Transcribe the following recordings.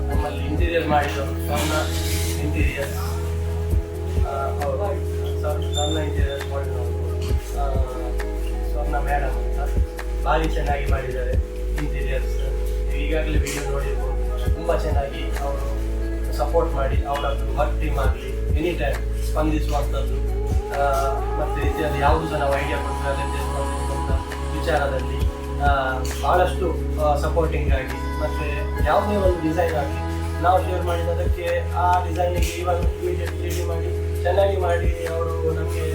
ನಮ್ಮಲ್ಲಿ ಇಂಟೀರಿಯರ್ ಮಾಡಿದವರು ಸ್ವರ್ಣ ಇಂಟೀರಿಯರ್ಸ್, ಸ್ವರ್ಣ ಇಂಟೀರಿಯರ್ಸ್ ಮಾಡಿದವರು ಸ್ವರ್ಣ ಮೇಡಮ್ ಅಂತ ಭಾರಿ ಚೆನ್ನಾಗಿ ಮಾಡಿದ್ದಾರೆ ಇಂಟೀರಿಯರ್ಸ್. ಈಗಾಗಲೇ ವಿಡಿಯೋ ನೋಡಿರ್ಬೋದು. ತುಂಬ ಚೆನ್ನಾಗಿ ಅವರು ಸಪೋರ್ಟ್ ಮಾಡಿ ಅವರದ್ದು ವರ್ಕ್ ಟೀಮ್ ಆಗಲಿ ಎನಿ ಟೈಮ್ ಸ್ಪಂದಿಸುವಂಥದ್ದು, ಮತ್ತು ರೀತಿಯಲ್ಲಿ ಯಾವುದು ಸಹ ನಾವು ಐಡಿಯಾ ಕೊಟ್ಟರೆ ಅದಕ್ಕೆ ಸ್ಪಂದಿಸುವಂಥ ವಿಚಾರದಲ್ಲಿ ಭಾಳಷ್ಟು ಸಪೋರ್ಟಿಂಗ್ ಆಗಿ, ಮತ್ತು ಯಾವುದೇ ಒಂದು ಡಿಸೈನ್ ಆಗಲಿ ನಾವು ಶೇರ್ ಮಾಡಿದ್ದಕ್ಕೆ ಆ ಡಿಸೈನಿಗೆ ಇವಾಗ ಇಮಿಡಿಯೇಟ್ ರೆಡಿ ಮಾಡಿ ಚೆನ್ನಾಗಿ ಮಾಡಿ ಅವರು ನಮಗೆ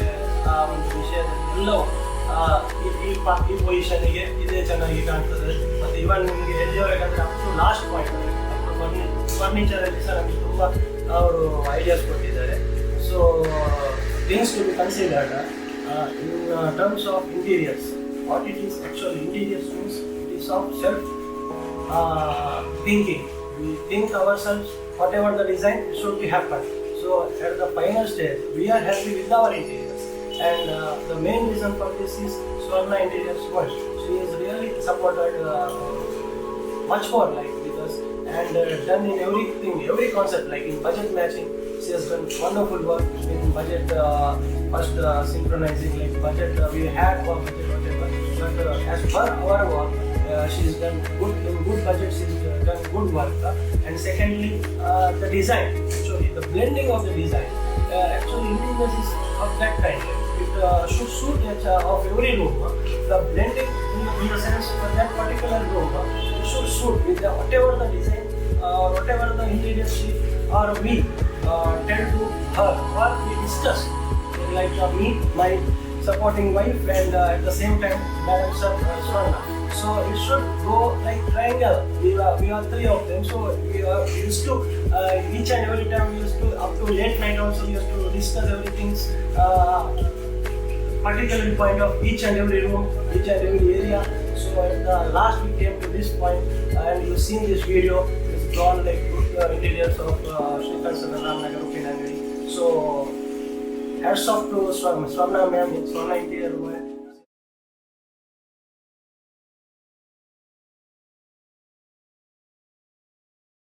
ಆ ಒಂದು ವಿಷಯದಲ್ಲಿ ಎಲ್ಲವೂ ಈ ಪೊಸಿಷನ್ಗೆ ಇದೇ ಚೆನ್ನಾಗಿ ಕಾಣ್ತದೆ. ಮತ್ತು ಇವನ್ ನಿಮಗೆ ಎಲ್ಲಿವರೆಗಂದರೆ ಅಪ್ ಟು ಲಾಸ್ಟ್ ಪಾಯಿಂಟ್ ಫರ್ನಿಚರಲ್ಲಿ ಸಹ ನಮಗೆ ತುಂಬ ಅವರು ಐಡಿಯಾಸ್ ಕೊಟ್ಟಿದ್ದಾರೆ. So things to be considered in terms of interiors. What it is actually interiors means it is of self thinking. We think ourselves, whatever the design, it should be happen. So at the final stage, we are happy with our interiors, and the main reason for this is Swarna Interiors World. She is really supported much more like with us, and done in everything, every concept, like in budget matching. She has done wonderful work in budget, first synchronizing like budget. We had for budget whatever, but as per our work, she's done good in good budget. She's done good work, and secondly, the design. Actually, the blending of the design. Actually, interiors is of that kind. It should suit of every room. The blending in the sense for that particular room, it should suit with the, whatever the design or whatever the interior she or we tell to her or we discuss. Like me, my supporting wife, and at the same time, Madam Swarna. So it should go like triangle. We are three of them. So we used to each and every time we used to up to late night also we used to discuss everything, particularly point of each and every room, each and every area. So at the last we came to this point, and you've seen this video. It's drawn like good interiors of Shrikant Ramnagar Upinangadi. So hats off to Swarna ma'am, Swarna Interior World.